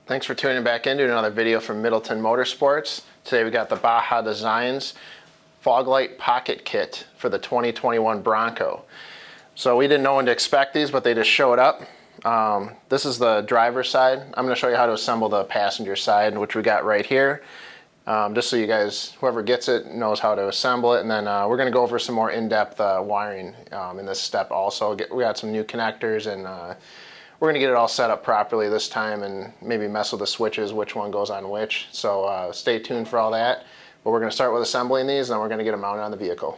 Thanks for tuning back into another video from Middleton Motorsports. Today we got the Baja Designs fog light pocket kit for the 2021 Bronco. So we didn't know when to expect these, but they just showed up. This is the driver's side. I'm going to show you how to assemble the passenger side, which we got right here. Just so you guys, whoever gets it, knows how to assemble it. And then we're going to go over some more in-depth wiring in this step also. We got some new connectors, and we're going to get it all set up properly this time and maybe mess with the switches, which one goes on which. So stay tuned for all that. But we're going to start with assembling these, and then we're going to get them mounted on the vehicle.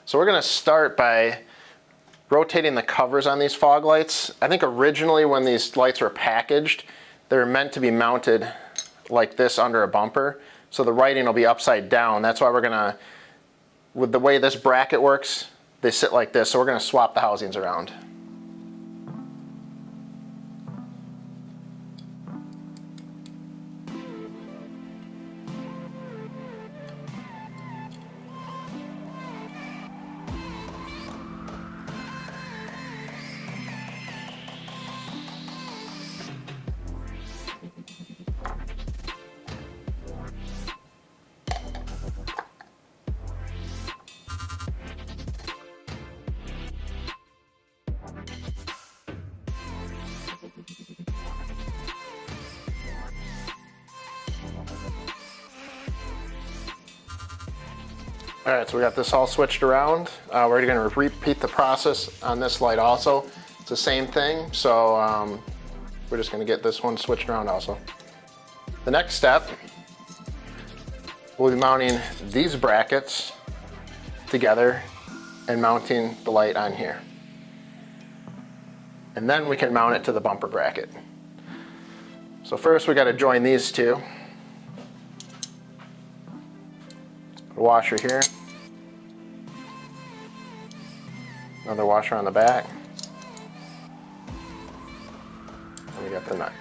So we're going to start by rotating the covers on these fog lights. I think originally when these lights were packaged, they were meant to be mounted like this under a bumper. So the writing will be upside down. That's why we're going to, with the way this bracket works, they sit like this. So we're going to swap the housings around. All right, so we got this all switched around. We're going to repeat the process on this light also. It's the same thing, so we're just going to get this one switched around also. The next step, we'll be mounting these brackets together and mounting the light on here. And then we can mount it to the bumper bracket. So first we got to join these two. Washer here, another washer on the back, and we got the nut.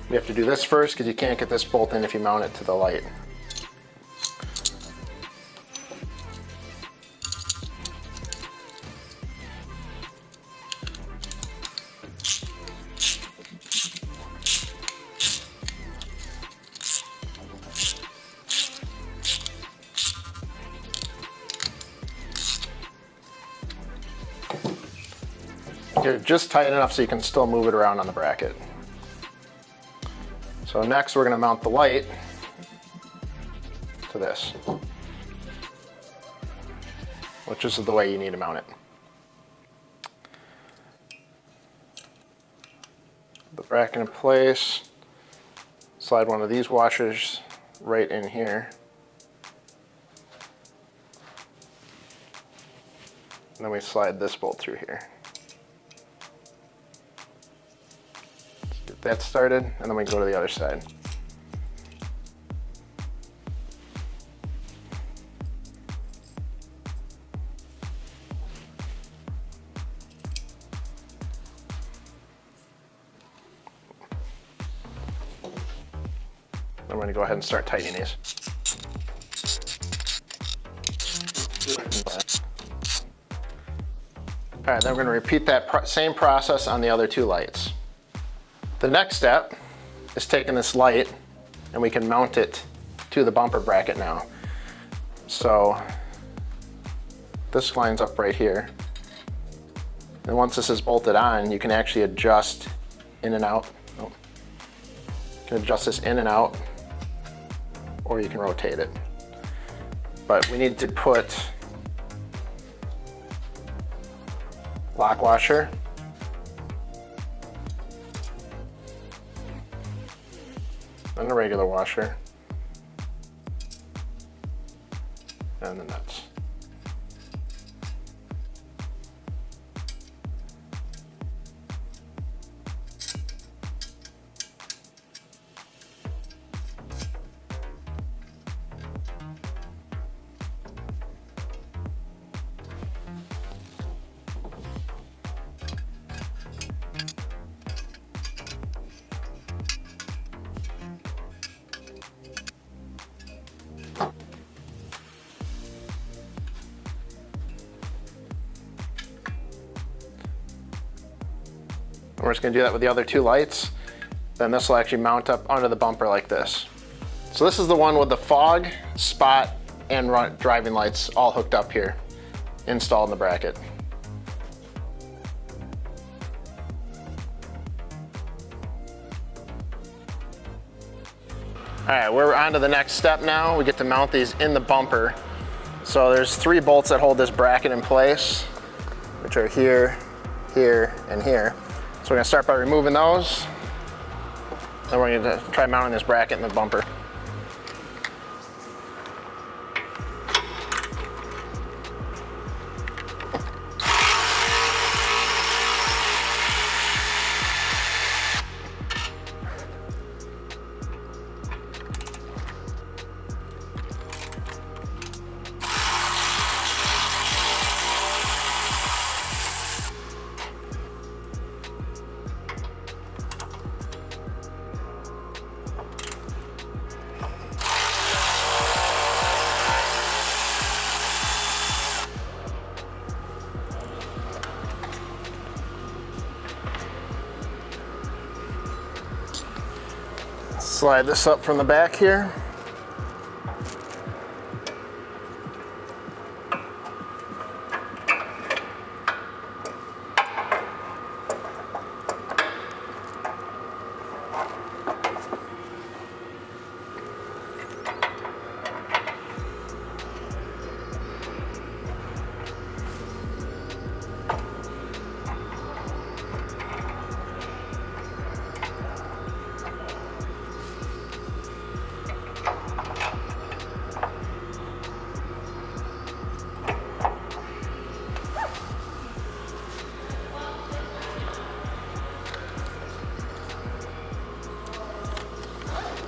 We have to do this first because you can't get this bolt in if you mount it to the light. You're just tight enough so you can still move it around on the bracket. So next we're going to mount the light to this, which is the way you need to mount it. The bracket in place, slide one of these washers right in here. And then we slide this bolt through here. Get that started, and then we go to the other side. I'm going to go ahead and start tightening these. All right, then we're going to repeat that same process on the other two lights. The next step is taking this light and we can mount it to the bumper bracket now. So this lines up right here. And once this is bolted on, you can actually adjust in and out. Oh. You can adjust this in and out, or you can rotate it. But we need to put lock washer, and a regular washer, and the nuts. We're just gonna do that with the other two lights. Then this will actually mount up under the bumper like this. So this is the one with the fog, spot, and driving lights all hooked up here, installed in the bracket. All right, we're on to the next step now. We get to mount these in the bumper. So there's 3 bolts that hold this bracket in place, which are here, here, and here. So we're gonna start by removing those. Then we're gonna try mounting this bracket in the bumper. Slide this up from the back here.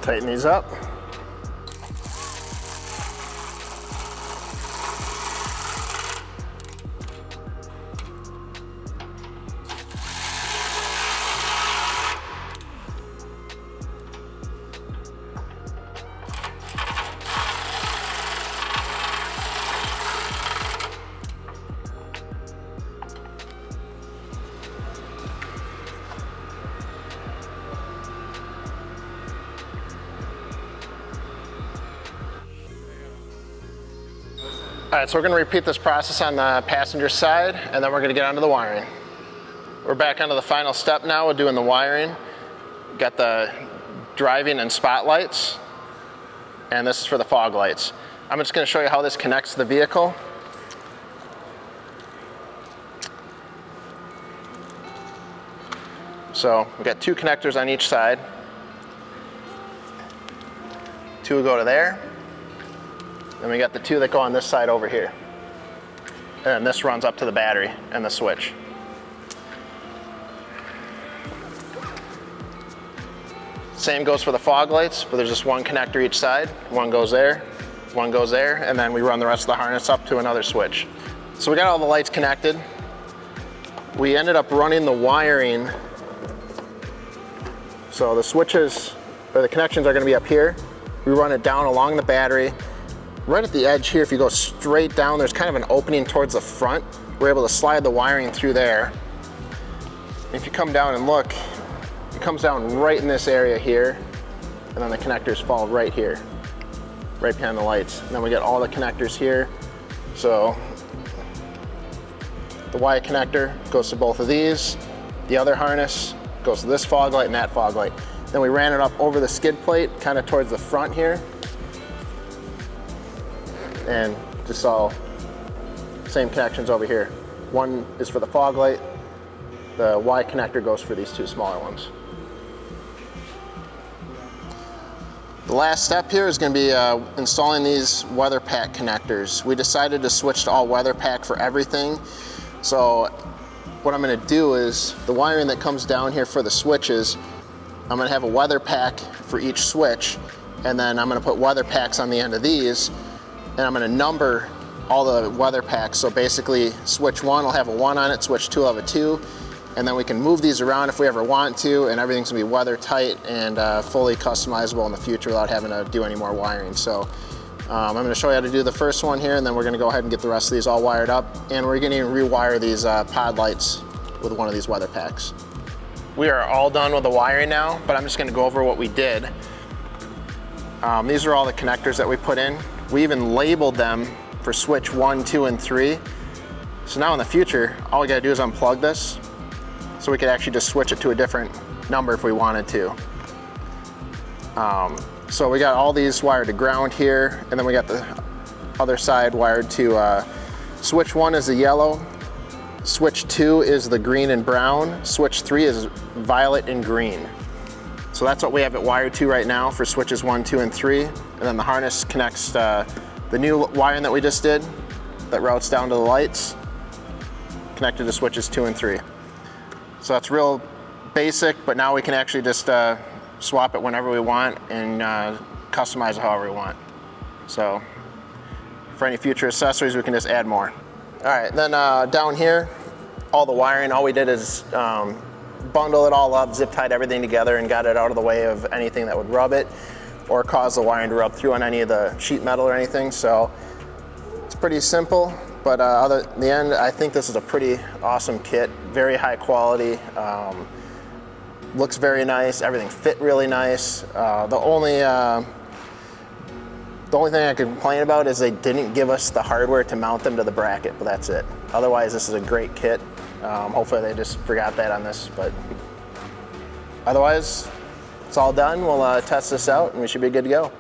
Tighten these up. All right, so we're gonna repeat this process on the passenger side, and then we're gonna get onto the wiring. We're back onto the final step now. We're doing the wiring. Got the driving and spotlights, and this is for the fog lights. I'm just gonna show you how this connects to the vehicle. So we've got 2 connectors on each side. 2 will go to there. Then we got the 2 that go on this side over here. And this runs up to the battery and the switch. Same goes for the fog lights, but there's just 1 connector each side. 1 goes there, 1 goes there, and then we run the rest of the harness up to another switch. So we got all the lights connected. We ended up running the wiring. So the switches, or the connections are gonna be up here. We run it down along the battery. Right at the edge here, if you go straight down, there's kind of an opening towards the front. We're able to slide the wiring through there. If you come down and look, it comes down right in this area here, and then the connectors fall right here, right behind the lights. And then we get all the connectors here. So the Y connector goes to both of these. The other harness goes to this fog light and that fog light. Then we ran it up over the skid plate, kind of towards the front here. And just all same connections over here. 1 is for the fog light. The Y connector goes for these 2 smaller ones. The last step here is going to be installing these weather pack connectors. We decided to switch to all weather pack for everything. So what I'm going to do is the wiring that comes down here for the switches, I'm going to have a weather pack for each switch, and then I'm going to put weather packs on the end of these. And I'm going to number all the weather packs. So basically, switch 1 will have a 1 on it, switch 2 will have a 2, and then we can move these around if we ever want to, and everything's going to be weather tight and fully customizable in the future without having to do any more wiring. So I'm going to show you how to do the first one here, and then we're going to go ahead and get the rest of these all wired up, and we're going to rewire these pod lights with one of these weather packs. We are all done with the wiring now, but I'm just gonna go over what we did. These are all the connectors that we put in. We even labeled them for switch 1, 2, and 3. So now in the future, all we gotta do is unplug this, so we could actually just switch it to a different number if we wanted to. So we got all these wired to ground here, and then we got the other side wired to switch 1 is the yellow, switch 2 is the green and brown, switch 3 is violet and green. So that's what we have it wired to right now for switches 1, 2, and 3. And then the harness connects the new wiring that we just did that routes down to the lights, connected to switches 2 and 3. So that's real basic, but now we can actually just swap it whenever we want and customize it however we want. So for any future accessories, we can just add more. All right, then down here, all the wiring, all we did is bundle it all up, zip tied everything together and got it out of the way of anything that would rub it or cause the wiring to rub through on any of the sheet metal or anything. So it's pretty simple, but in the end, I think this is a pretty awesome kit, very high quality. Looks very nice, everything fit really nice. The only thing I could complain about is they didn't give us the hardware to mount them to the bracket, but that's it. Otherwise, this is a great kit. Hopefully they just forgot that on this, but otherwise, it's all done. We'll test this out and we should be good to go.